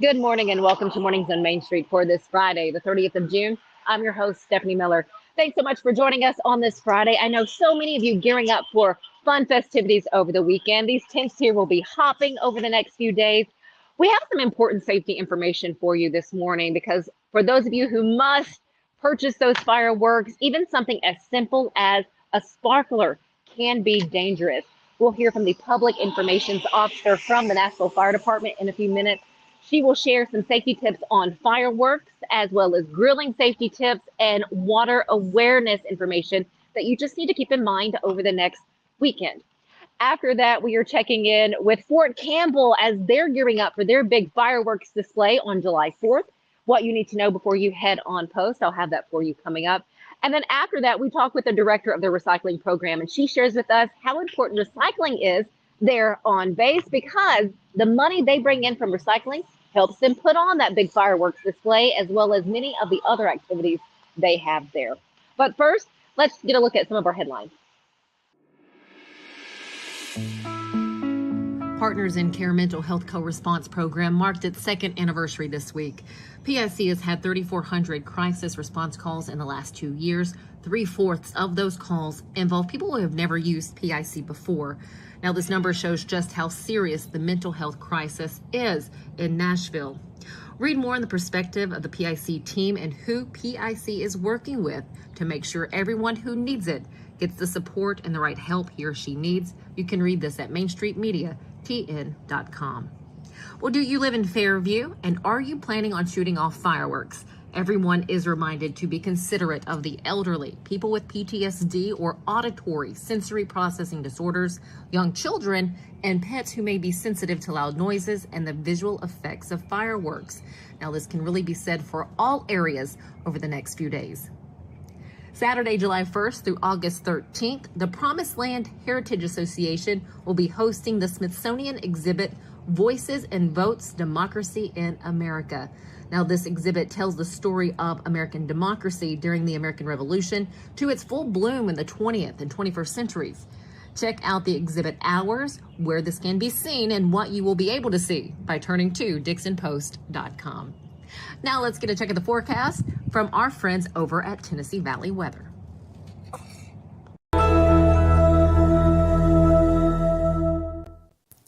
Good morning and welcome to Mornings on Main Street for this Friday, the 30th of June. I'm your host, Stefanie Miller. Thanks so much for joining us on this Friday. I know so many of you gearing up for fun festivities over the weekend. These tents here will be hopping over the next few days. We have some important safety information for you this morning because for those of you who must purchase those fireworks, even something as simple as a sparkler can be dangerous. We'll hear from the Public Information Officer from the Nashville Fire Department in a few minutes. She will share some safety tips on fireworks, as well as grilling safety tips and water awareness information that you just need to keep in mind over the next weekend. After that, we are checking in with Fort Campbell as they're gearing up for their big fireworks display on July 4th. What you need to know before you head on post, I'll have that for you coming up. And then after that, we talk with the director of the recycling program, and she shares with us how important recycling is there on base because the money they bring in from recycling helps them put on that big fireworks display as well as many of the other activities they have there. But first, let's get a look at some of our headlines. Partners in Care Mental Health Co-Response Program marked its second anniversary this week. PIC has had 3,400 crisis response calls in the last 2 years. 3/4 of those calls involve people who have never used PIC before. Now, this number shows just how serious the mental health crisis is in Nashville. Read more on the perspective of the PIC team and who PIC is working with to make sure everyone who needs it gets the support and the right help he or she needs. You can read this at mainstreetmediatn.com. Well, do you live in Fairview, and are you planning on shooting off fireworks? Everyone is reminded to be considerate of the elderly, people with PTSD or auditory sensory processing disorders, young children, and pets who may be sensitive to loud noises and the visual effects of fireworks. Now, this can really be said for all areas over the next few days. Saturday, July 1st through August 13th, the Promised Land Heritage Association will be hosting the Smithsonian exhibit, Voices and Votes, Democracy in America. Now, this exhibit tells the story of American democracy during the American Revolution to its full bloom in the 20th and 21st centuries. Check out the exhibit hours, where this can be seen, and what you will be able to see by turning to DixonPost.com. Now let's get a check of the forecast from our friends over at Tennessee Valley Weather.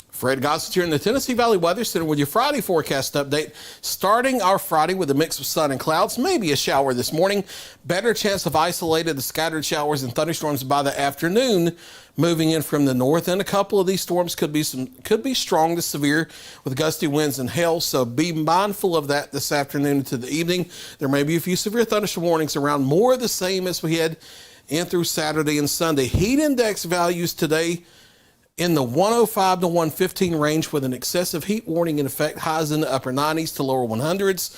Fred Gossett here in the Tennessee Valley Weather Center with your Friday forecast update. Starting our Friday with a mix of sun and clouds, maybe a shower this morning. Better chance of isolated scattered showers and thunderstorms by the afternoon. Moving in from the north, and a couple of these storms could be strong to severe with gusty winds and hail. So be mindful of that this afternoon to the evening. There may be a few severe thunderstorm warnings around, more of the same as we had in through Saturday and Sunday. Heat index values today in the 105 to 115 range with an excessive heat warning in effect. Highs in the upper 90s to lower 100s.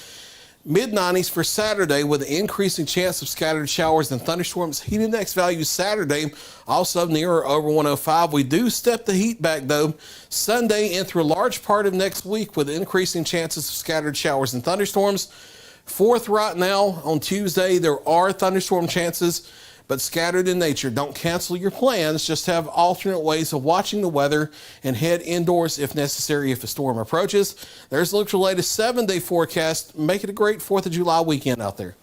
Mid-90s for Saturday with an increasing chance of scattered showers and thunderstorms. Heat index values Saturday also near or over 105. We do step the heat back, though, Sunday and through a large part of next week with increasing chances of scattered showers and thunderstorms. Fourth right now on Tuesday, there are thunderstorm chances, but scattered in nature. Don't cancel your plans. Just have alternate ways of watching the weather and head indoors if necessary if a storm approaches. There's a look at your latest 7-day forecast. Make it a great 4th of July weekend out there.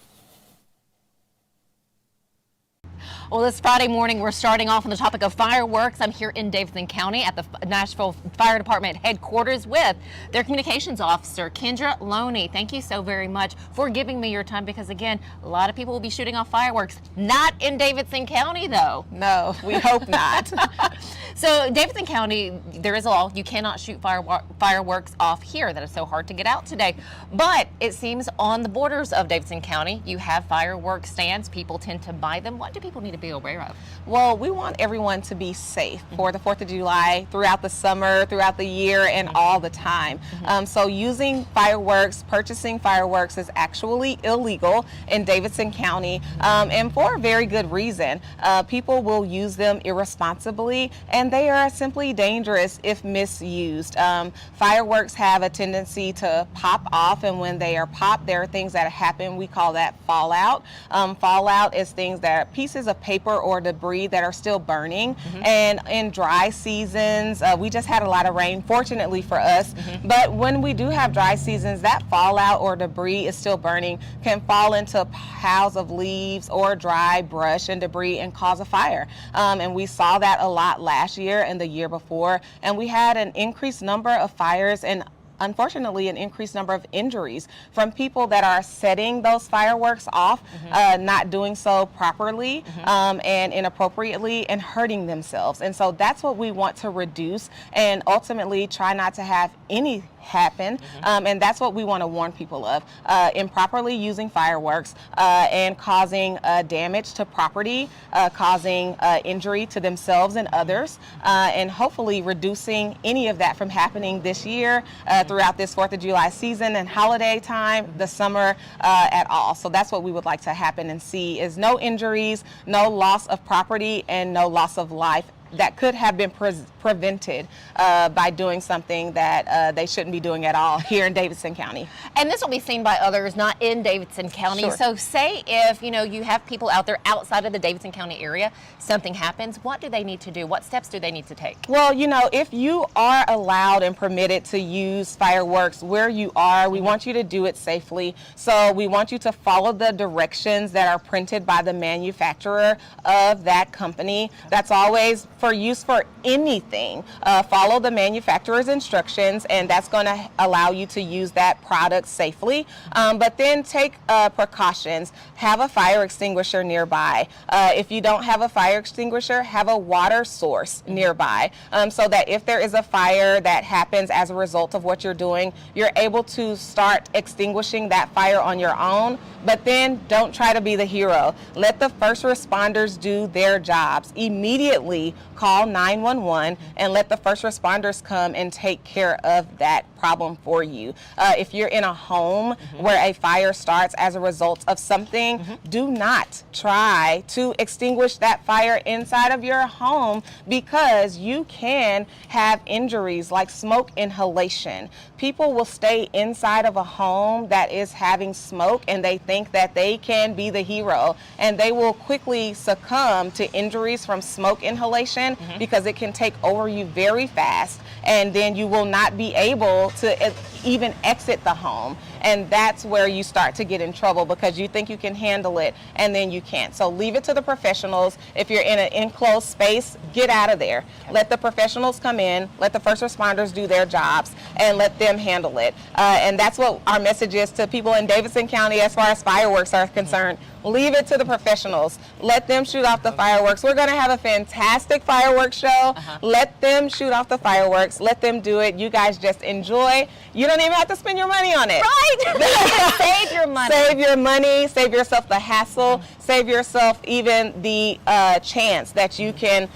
Well, this Friday morning, we're starting off on the topic of fireworks. I'm here in Davidson County at the Nashville Fire Department headquarters with their communications officer, Kendra Loney. Thank you so very much for giving me your time because, again, a lot of people will be shooting off fireworks. Not in Davidson County, though. No, we hope not. So, Davidson County, there is a law. You cannot shoot fireworks off here. That is so hard to get out today. But it seems on the borders of Davidson County, you have fireworks stands. People tend to buy them. What do people need to be aware of? Well, we want everyone to be safe for the 4th of July, throughout the summer, throughout the year, and all the time. So using fireworks, purchasing fireworks is actually illegal in Davidson County, and for a very good reason. People will use them irresponsibly, and they are simply dangerous if misused. Fireworks have a tendency to pop off, and when they are popped, there are things that happen. We call that fallout. Fallout is things that pieces of paper or debris that are still burning. And in dry seasons, we just had a lot of rain, fortunately for us. But when we do have dry seasons, that fallout or debris is still burning, can fall into piles of leaves or dry brush and debris and cause a fire. And we saw that a lot last year and the year before. And we had an increased number of fires and unfortunately an increased number of injuries from people that are setting those fireworks off, not doing so properly and inappropriately, and hurting themselves. And so that's what we want to reduce and ultimately try not to have any happen. And that's what we want to warn people of, improperly using fireworks and causing damage to property, causing injury to themselves and others, and hopefully reducing any of that from happening this year throughout this 4th of July season and holiday time, the summer at all. So that's what we would like to happen and see, is no injuries, no loss of property, and no loss of life that could have been prevented by doing something that they shouldn't be doing at all here in Davidson County. And this will be seen by others, not in Davidson County. Sure. So say if, you have people out there outside of the Davidson County area, something happens, what do they need to do? What steps do they need to take? Well, if you are allowed and permitted to use fireworks where you are, we want you to do it safely. So we want you to follow the directions that are printed by the manufacturer of that company. That's always for use for anything. Follow the manufacturer's instructions, and that's going to allow you to use that product safely. But then take precautions. Have a fire extinguisher nearby. If you don't have a fire extinguisher, have a water source nearby, so that if there is a fire that happens as a result of what you're doing, you're able to start extinguishing that fire on your own. But then don't try to be the hero. Let the first responders do their jobs. Immediately call 911 and let the first responders come and take care of that problem for you. If you're in a home where a fire starts as a result of something, do not try to extinguish that fire inside of your home, because you can have injuries like smoke inhalation. People will stay inside of a home that is having smoke, and they think that they can be the hero, and they will quickly succumb to injuries from smoke inhalation because it can take over you very fast, and then you will not be able to even exit the home. And that's where you start to get in trouble, because you think you can handle it and then you can't. So leave it to the professionals. If you're in an enclosed space, get out of there. Let the professionals come in, let the first responders do their jobs, and let them handle it. And that's what our message is to people in Davidson County as far as fireworks are concerned. Leave it to the professionals. Let them shoot off the fireworks. We're going to have a fantastic fireworks show. Let them shoot off the fireworks. Let them do it. You guys just enjoy. You don't even have to spend your money on it. Right. Save your money. Save your money. Save yourself the hassle. Save yourself even the chance that you can,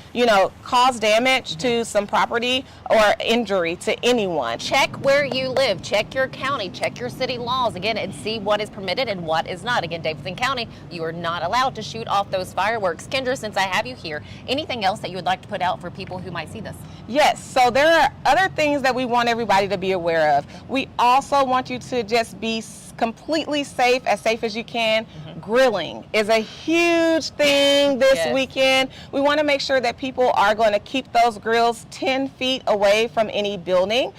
cause damage to some property or injury to anyone. Check where you live. Check your county. Check your city laws again, and see what is permitted and what is not. Again, Davidson County, you are not allowed to shoot off those fireworks. Kendra, since I have you here, anything else that you would like to put out for people who might see this? Yes, so there are other things that we want everybody to be aware of. We also want you to just be completely safe as you can. Grilling is a huge thing this weekend. We want to make sure that people are going to keep those grills 10 feet away from any building.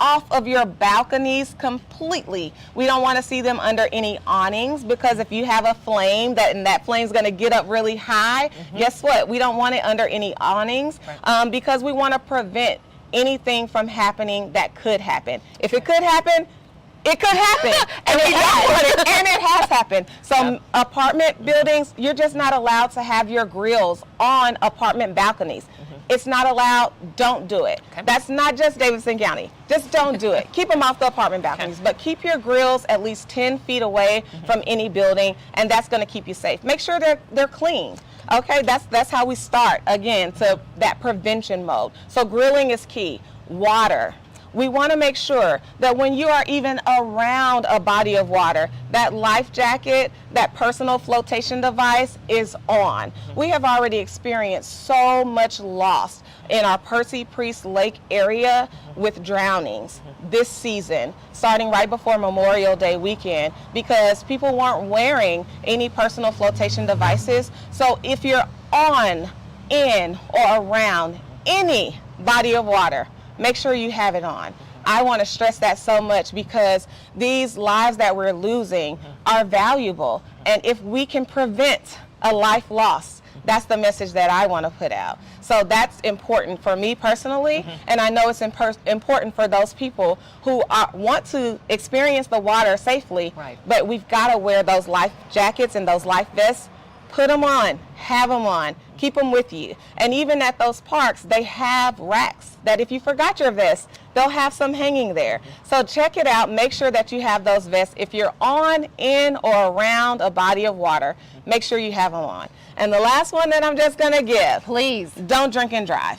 Off of your balconies completely. We don't want to see them under any awnings, because if you have a flame and that flame's going to get up really high, guess what? We don't want it under any awnings, because we want to prevent anything from happening that could happen. If it could happen, it could happen, and we don't want it, and it has happened. So apartment buildings, you're just not allowed to have your grills on apartment balconies. It's not allowed. Don't do it. That's not just Davidson County. Just don't do it. Keep them off the apartment balconies, but keep your grills at least 10 feet away from any building, and that's going to keep you safe. Make sure they're clean. Okay, that's how we start, again, to that prevention mode. So grilling is key. Water. We want to make sure that when you are even around a body of water, that life jacket, that personal flotation device is on. We have already experienced so much loss in our Percy Priest Lake area with drownings this season, starting right before Memorial Day weekend, because people weren't wearing any personal flotation devices. So if you're on, in, or around any body of water, make sure you have it on. I want to stress that so much, because these lives that we're losing are valuable. And if we can prevent a life loss, that's the message that I want to put out. So that's important for me personally, and I know it's important for those people who want to experience the water safely, but we've got to wear those life jackets and those life vests. Put them on, have them on, keep them with you. And even at those parks, they have racks that if you forgot your vest, they'll have some hanging there. So check it out, make sure that you have those vests. If you're on, in, or around a body of water, make sure you have them on. And the last one that I'm just gonna give, please, don't drink and drive.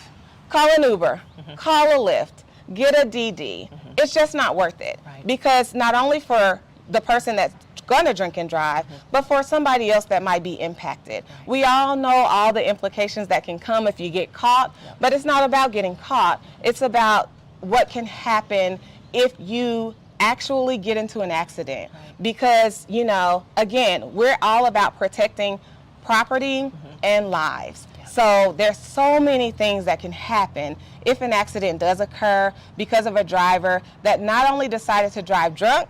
Call an Uber, call a Lyft, get a DD. It's just not worth it. Because not only for the person that's going to drink and drive, but for somebody else that might be impacted. We all know all the implications that can come if you get caught, but it's not about getting caught. It's about what can happen if you actually get into an accident. Because, you know, again, we're all about protecting property and lives. So there's so many things that can happen if an accident does occur because of a driver that not only decided to drive drunk,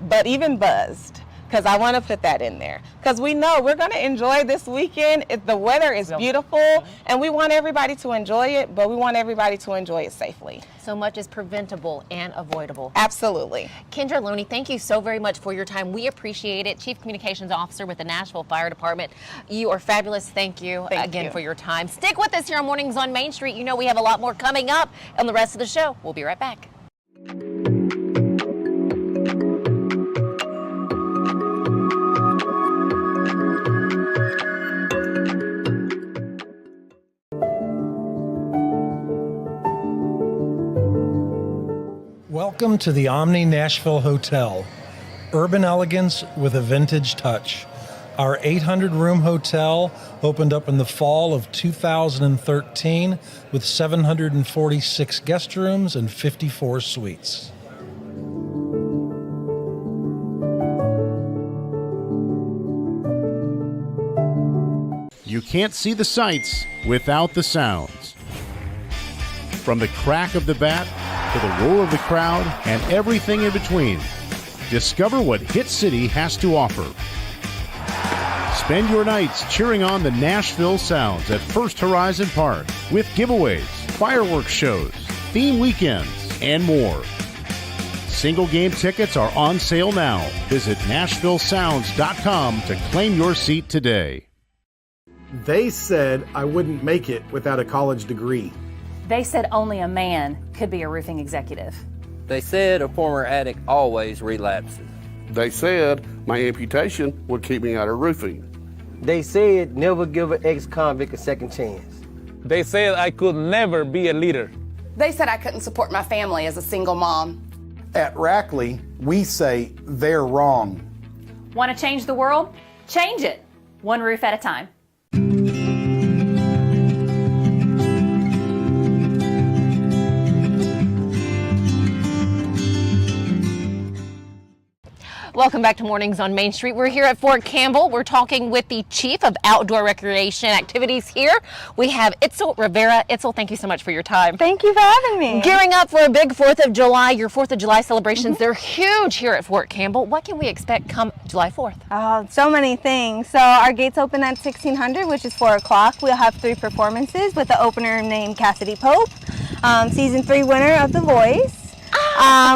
but even buzzed. Because I want to put that in there. Because we know we're going to enjoy this weekend. The weather is beautiful, and we want everybody to enjoy it, but we want everybody to enjoy it safely. So much is preventable and avoidable. Absolutely. Kendra Loney, thank you so very much for your time. We appreciate it. Chief Communications Officer with the Nashville Fire Department. You are fabulous. Thank you again for your time. Stick with us here on Mornings on Main Street. You know we have a lot more coming up on the rest of the show. We'll be right back. Welcome to the Omni Nashville Hotel, urban elegance with a vintage touch. Our 800-room hotel opened up in the fall of 2013 with 746 guest rooms and 54 suites. You can't see the sights without the sounds. From the crack of the bat to the roar of the crowd and everything in between, discover what Hit City has to offer. Spend your nights cheering on the Nashville Sounds at First Horizon Park with giveaways, fireworks shows, theme weekends, and more. Single game tickets are on sale now. Visit NashvilleSounds.com to claim your seat today. They said I wouldn't make it without a college degree. They said only a man could be a roofing executive. They said a former addict always relapses. They said my amputation would keep me out of roofing. They said never give an ex-convict a second chance. They said I could never be a leader. They said I couldn't support my family as a single mom. At Rackley, we say they're wrong. Want to change the world? Change it, one roof at a time. Welcome back to Mornings on Main Street. We're here at Fort Campbell. We're talking with the Chief of Outdoor Recreation Activities here. We have Itzel Rivera. Itzel, thank you so much for your time. Thank you for having me. Gearing up for a big 4th of July, your 4th of July celebrations. They're huge here at Fort Campbell. What can we expect come July 4th? So many things. So our gates open at 1600, which is 4 o'clock. We'll have 3 performances with the opener named Cassidy Pope, season 3 winner of The Voice.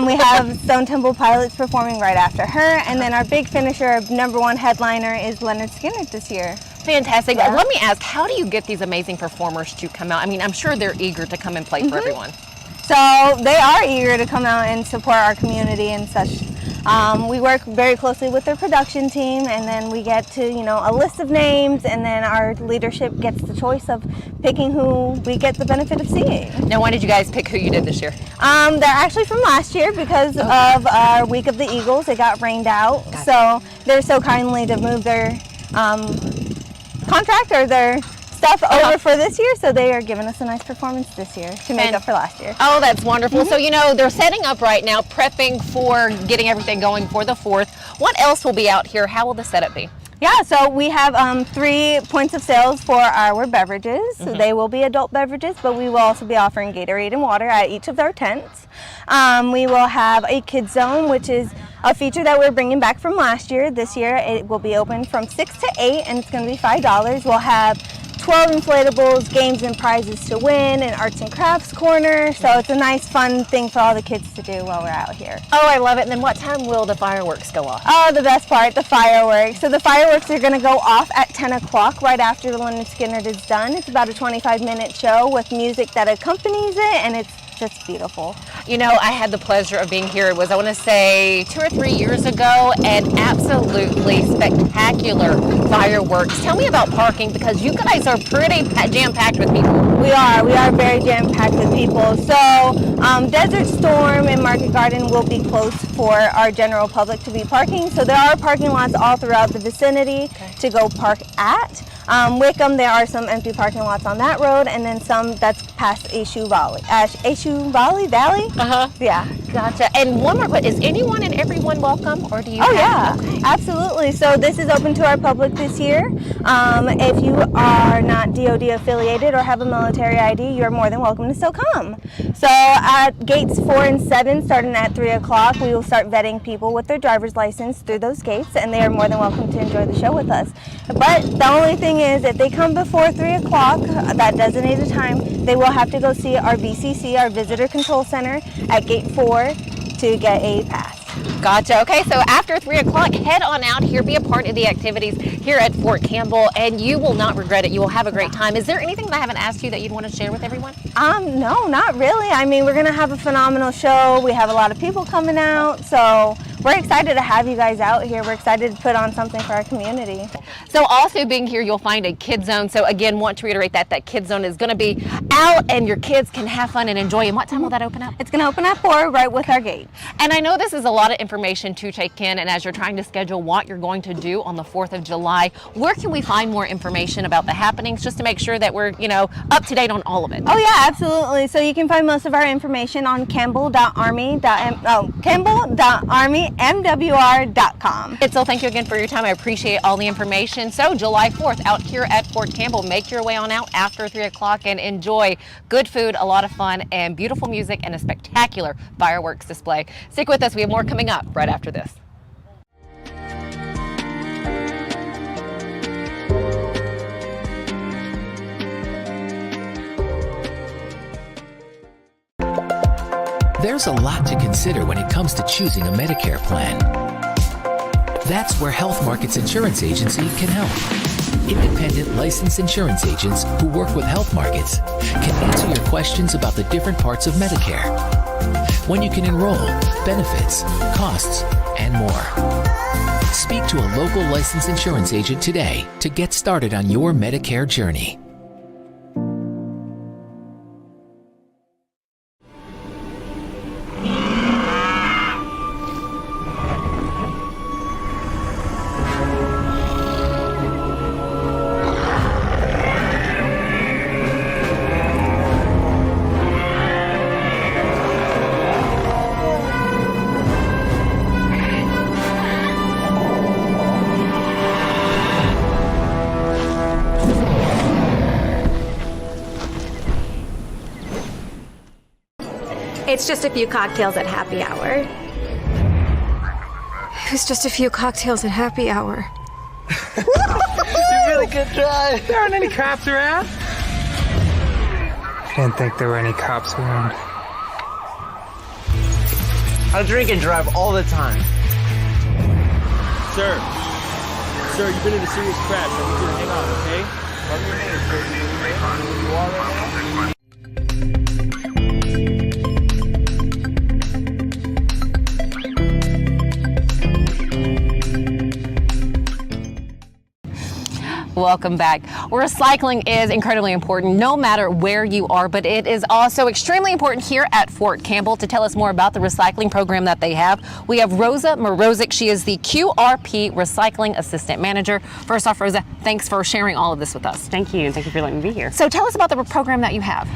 We have Stone Temple Pilots performing right after her, and then our big finisher, #1 headliner, is Leonard Skinner this year. Fantastic. Yeah. Let me ask, how do you get these amazing performers to come out? I mean, I'm sure they're eager to come and play for everyone. So they are eager to come out and support our community and such. We work very closely with their production team, and then we get to, a list of names, and then our leadership gets the choice of picking who we get the benefit of seeing. Now, why did you guys pick who you did this year? They're actually from last year because of our Week of the Eagles. It got rained out, so they're so kindly to move their contract or their stuff over for this year, so they are giving us a nice performance this year to make up for last year. Oh, that's wonderful. So, you know, they're setting up right now, prepping for getting everything going for the 4th. What else will be out here? How will the setup be? Yeah, so we have 3 points of sales for our beverages. So they will be adult beverages, but we will also be offering Gatorade and water at each of our tents. We will have a kids zone, which is a feature that we're bringing back from last year. This year it will be open from 6 to 8, and it's going to be $5. We'll have 12 inflatables, games and prizes to win, an arts and crafts corner. So it's a nice fun thing for all the kids to do while we're out here. Oh, I love it. And then what time will the fireworks go off? Oh, the best part, the fireworks. So the fireworks are going to go off at 10 o'clock right after the Lynyrd Skynyrd is done. It's about a 25-minute show with music that accompanies it, and it's just beautiful. You know, I had the pleasure of being here. It was, I want to say, 2 or 3 years ago, and absolutely spectacular fireworks. Tell me about parking, because you guys are pretty jam-packed with people. We are very jam-packed with people. So Desert Storm and Market Garden will be closed for our general public to be parking. So there are parking lots all throughout the vicinity to go park at. Wickham, there are some empty parking lots on that road, and then some that's past Ashu Valley? Yeah. Gotcha. And one more question, is anyone and everyone welcome, or do you Okay. Absolutely. So this is open to our public this year. If you are not DoD affiliated or have a military ID, you're more than welcome to still come. So at gates 4 and 7, starting at 3 o'clock, we will start vetting people with their driver's license through those gates, and they are more than welcome to enjoy the show with us. But the only thing is, if they come before 3 o'clock, that designated time, they will have to go see our VCC, our Visitor Control Center, at gate 4 to get a pass. Gotcha. Okay, so after 3 o'clock, head on out here, be a part of the activities here at Fort Campbell, and you will not regret it. You will have a great time. Is there anything that I haven't asked you that you'd want to share with everyone? No, not really. I mean, we're going to have a phenomenal show. We have a lot of people coming out, so we're excited to have you guys out here. We're excited to put on something for our community. So also being here, you'll find a kids zone. So again, want to reiterate that kids zone is going to be out, and your kids can have fun and enjoy. And what time will that open up? It's going to open at 4, right with our gate. And I know this is a lot of information to take in, and as you're trying to schedule what you're going to do on the 4th of July, where can we find more information about the happenings, just to make sure that we're, you know, up to date on all of it? Oh yeah, absolutely. So you can find most of our information on campbell.armymwr.com. Itzel, thank you again for your time. I appreciate all the information. So July 4th out here at Fort Campbell. Make your way on out after 3 o'clock and enjoy good food, a lot of fun, and beautiful music, and a spectacular fireworks display. Stick with us. We have more coming up right after this. There's a lot to consider when it comes to choosing a Medicare plan. That's where Health Markets Insurance Agency can help. Independent licensed insurance agents who work with Health Markets can answer your questions about the different parts of Medicare, when you can enroll, benefits, costs, and more. Speak to a local licensed insurance agent today to get started on your Medicare journey. It's just a few cocktails at happy hour. It was just a few cocktails at happy hour. You really good try. There aren't any cops around. I didn't think there were any cops around. I drink and drive all the time. Sir, you've been in a serious crash. I need you to hang on, okay? Cover your hands, sir. You are right now? Welcome back. Recycling is incredibly important no matter where you are, but it is also extremely important here at Fort Campbell. To tell us more about the recycling program that they have, we have Rosa Mrosek. She is the QRP Recycling Assistant Manager. First off, Rosa, thanks for sharing all of this with us. Thank you, and thank you for letting me be here. So tell us about the program that you have.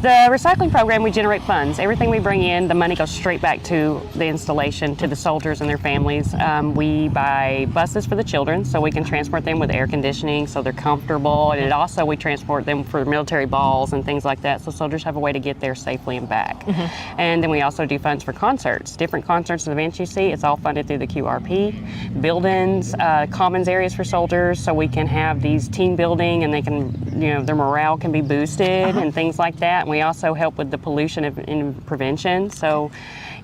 The recycling program, we generate funds. Everything we bring in, the money goes straight back to the installation, to the soldiers and their families. We buy buses for the children so we can transport them with air conditioning so they're comfortable, and we transport them for military balls and things like that so soldiers have a way to get there safely and back. And then we also do funds for concerts. Different concerts and events you see, it's all funded through the QRP. Buildings, commons areas for soldiers so we can have these team building and they can, their morale can be boosted and things like that. And we also help with the pollution and prevention. So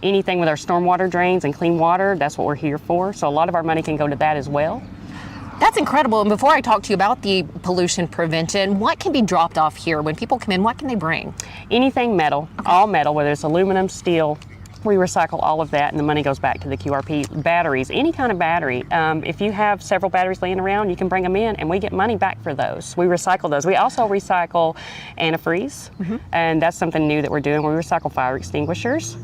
anything with our stormwater drains and clean water, that's what we're here for. So a lot of our money can go to that as well. That's incredible. And before I talk to you about the pollution prevention, what can be dropped off here? When people come in, what can they bring? Anything metal, all metal, whether it's aluminum, steel. We recycle all of that and the money goes back to the QRP. Batteries, any kind of battery. If you have several batteries laying around, you can bring them in and we get money back for those. We recycle those. We also recycle antifreeze, and that's something new that we're doing. We recycle fire extinguishers.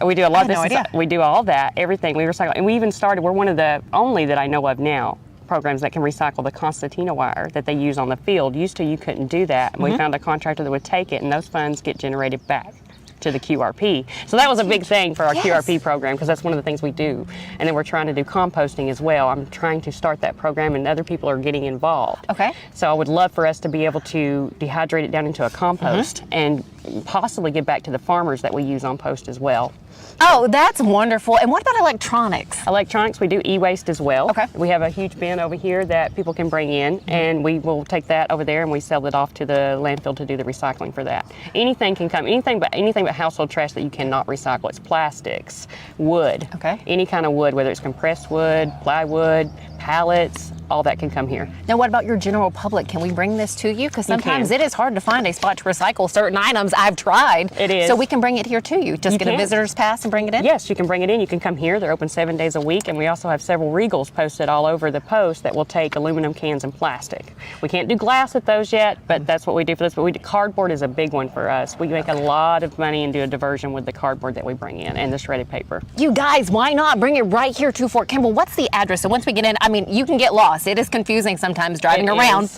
We do a lot of this. We do all that, everything we recycle. And we even started, we're one of the only that I know of now, programs that can recycle the concertina wire that they use on the field. Used to, you couldn't do that. And we found a contractor that would take it and those funds get generated back to the QRP. So that was a big thing for our QRP program because that's one of the things we do. And then we're trying to do composting as well. I'm trying to start that program and other people are getting involved. Okay. So I would love for us to be able to dehydrate it down into a compost and possibly give back to the farmers that we use on post as well. Oh, that's wonderful. And what about electronics? Electronics, we do e-waste as well. Okay. We have a huge bin over here that people can bring in, and we will take that over there and we sell it off to the landfill to do the recycling for that. Anything can come, anything but household trash that you cannot recycle. It's plastics, wood, any kind of wood, whether it's compressed wood, plywood, pallets, all that can come here. Now, what about your general public? Can we bring this to you? Because sometimes it is hard to find a spot to recycle certain items. I've tried. It is. So we can bring it here to you. Just get a visitor's pass and bring it in? Yes, you can bring it in. You can come here. They're open 7 days a week. And we also have several Regals posted all over the post that will take aluminum cans and plastic. We can't do glass with those yet, but that's what we do for this. But cardboard is a big one for us. We make a lot of money and do a diversion with the cardboard that we bring in and the shredded paper. You guys, why not bring it right here to Fort Campbell? What's the address? So once we get in, I mean, you can get lost. It is confusing sometimes driving around.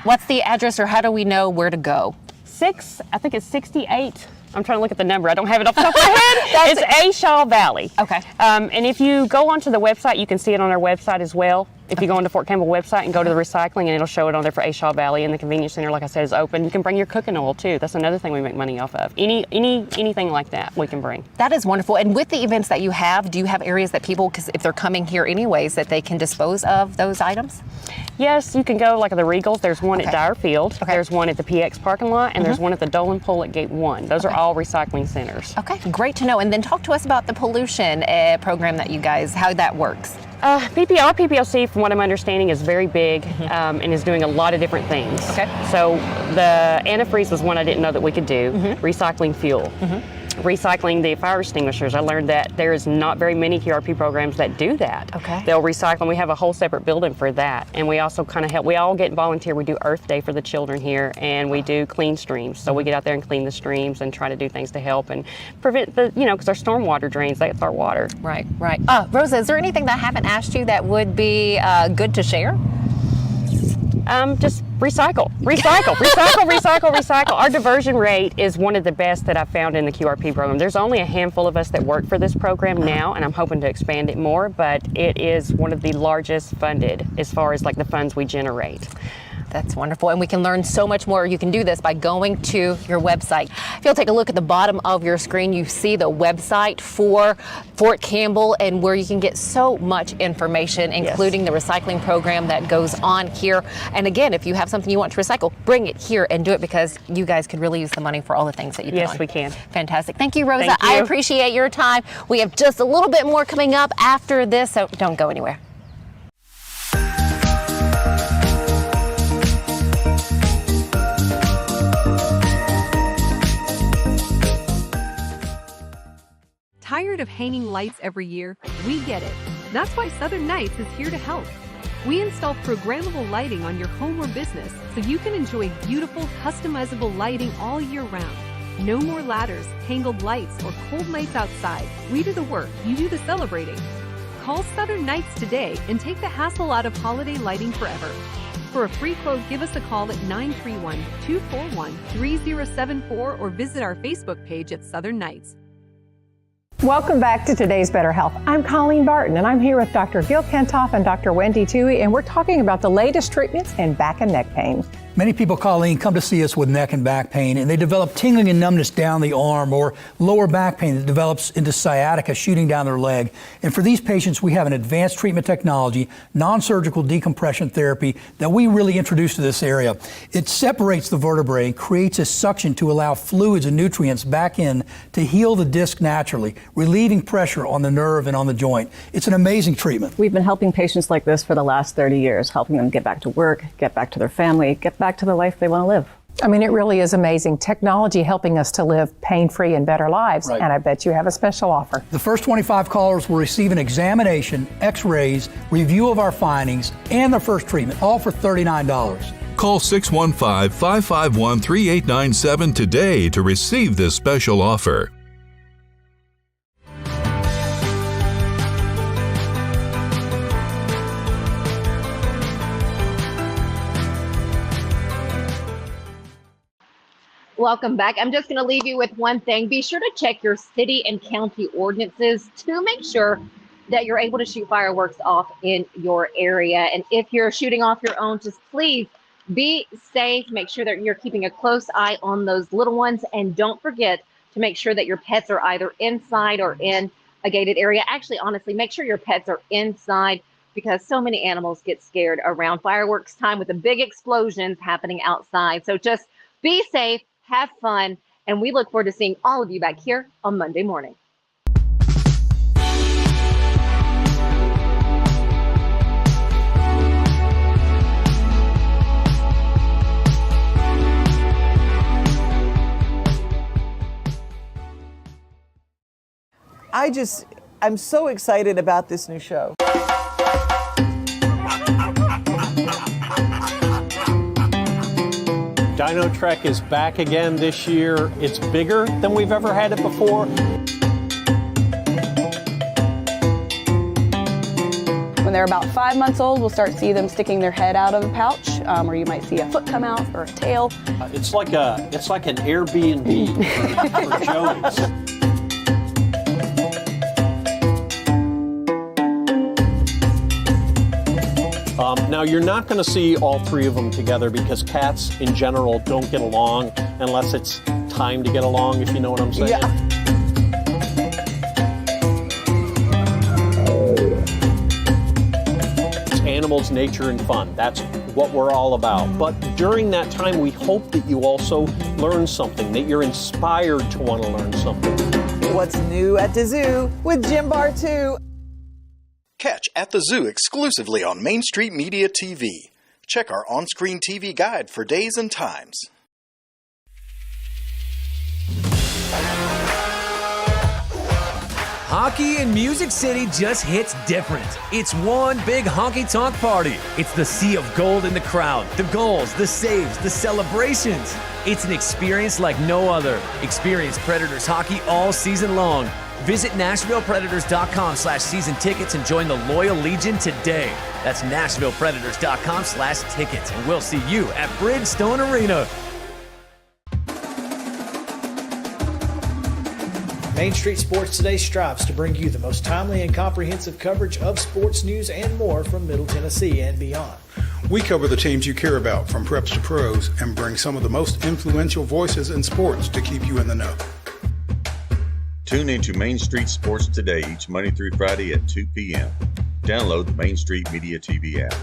What's the address, or how do we know where to go? I think it's 68. I'm trying to look at the number. I don't have it off the top of my head. It's A Shaw Valley. Okay. And if you go onto the website, you can see it on our website as well. If you go onto Fort Campbell website and go to the recycling, and it'll show it on there for A Shaw Valley, and the convenience center, like I said, is open. You can bring your cooking oil too. That's another thing we make money off of. Anything like that we can bring. That is wonderful. And with the events that you have, do you have areas that people, because if they're coming here anyways, that they can dispose of those items? Yes, you can go like the Regals. There's one at Dyer Field. There's one at the PX parking lot, and there's one at the Dolan Pole at Gate 1. Those are all recycling centers. Okay, great to know. And then talk to us about the pollution program that you guys, how that works. PPLC, from what I'm understanding, is very big and is doing a lot of different things. Okay. So the antifreeze was one I didn't know that we could do. Recycling fuel. Recycling the fire extinguishers. I learned that there is not very many QRP programs that do that. Okay. They'll recycle. We have a whole separate building for that. And we also kind of help. We all get volunteer. We do Earth Day for the children here, and we do clean streams. So we get out there and clean the streams and try to do things to help and prevent the, because our stormwater drains, that's our water. Right, right. Rosa, is there anything that I haven't asked you that would be good to share? Just recycle. Our diversion rate is one of the best that I've found in the QRP program. There's only a handful of us that work for this program now, and I'm hoping to expand it more, but it is one of the largest funded as far as like the funds we generate. That's wonderful. And we can learn so much more. You can do this by going to your website. If you'll take a look at the bottom of your screen, you see the website for Fort Campbell and where you can get so much information, including the recycling program that goes on here. And again, if you have something you want to recycle, bring it here and do it, because you guys could really use the money for all the things that you put on. Yes, we can. Fantastic. Thank you, Rosa. Thank you. I appreciate your time. We have just a little bit more coming up after this, so don't go anywhere. Tired of hanging lights every year? We get it. That's why Southern Nights is here to help. We install programmable lighting on your home or business so you can enjoy beautiful, customizable lighting all year round. No more ladders, tangled lights, or cold nights outside. We do the work, you do the celebrating. Call Southern Nights today and take the hassle out of holiday lighting forever. For a free quote, give us a call at 931-241-3074 or visit our Facebook page at Southern Nights. Welcome back to Today's Better Health. I'm Colleen Barton, and I'm here with Dr. Gil Kentoff and Dr. Wendy Toohey, and we're talking about the latest treatments in back and neck pain. Many people, Colleen, come to see us with neck and back pain, and they develop tingling and numbness down the arm or lower back pain that develops into sciatica shooting down their leg. And for these patients, we have an advanced treatment technology, non-surgical decompression therapy that we really introduced to this area. It separates the vertebrae and creates a suction to allow fluids and nutrients back in to heal the disc naturally, relieving pressure on the nerve and on the joint. It's an amazing treatment. We've been helping patients like this for the last 30 years, helping them get back to work, get back to their family, get back to the life they want to live. I mean, it really is amazing. Technology helping us to live pain-free and better lives. Right. And I bet you have a special offer. The first 25 callers will receive an examination, x-rays, review of our findings, and their first treatment, all for $39. Call 615-551-3897 today to receive this special offer. Welcome back. I'm just going to leave you with one thing. Be sure to check your city and county ordinances to make sure that you're able to shoot fireworks off in your area. And if you're shooting off your own, just please be safe. Make sure that you're keeping a close eye on those little ones. And don't forget to make sure that your pets are either inside or in a gated area. Actually, honestly, make sure your pets are inside because so many animals get scared around fireworks time with the big explosions happening outside. So just be safe. Have fun, and we look forward to seeing all of you back here on Monday morning. I'm so excited about this new show. Dino Trek is back again this year. It's bigger than we've ever had it before. When they're about 5 months old, we'll start to see them sticking their head out of the pouch, or you might see a foot come out or a tail. It's like an Airbnb for Joey's. Now, you're not going to see all three of them together because cats in general don't get along unless it's time to get along, if you know what I'm saying. Yeah. It's animals, nature, and fun. That's what we're all about. But during that time, we hope that you also learn something, that you're inspired to want to learn something. What's new at the zoo with Jim Bar 2. Catch At the Zoo exclusively on Main Street Media TV. Check our on-screen TV guide for days and times. Hockey in Music City just hits different. It's one big honky-tonk party. It's the sea of gold in the crowd, the goals, the saves, the celebrations. It's an experience like no other. Experience Predators hockey all season long. Visit NashvillePredators.com/season tickets and join the Loyal Legion today. That's NashvillePredators.com/tickets, and we'll see you at Bridgestone Arena. Main Street Sports Today strives to bring you the most timely and comprehensive coverage of sports news and more from Middle Tennessee and beyond. We cover the teams you care about from preps to pros and bring some of the most influential voices in sports to keep you in the know. Tune into Main Street Sports Today each Monday through Friday at 2 p.m. Download the Main Street Media TV app.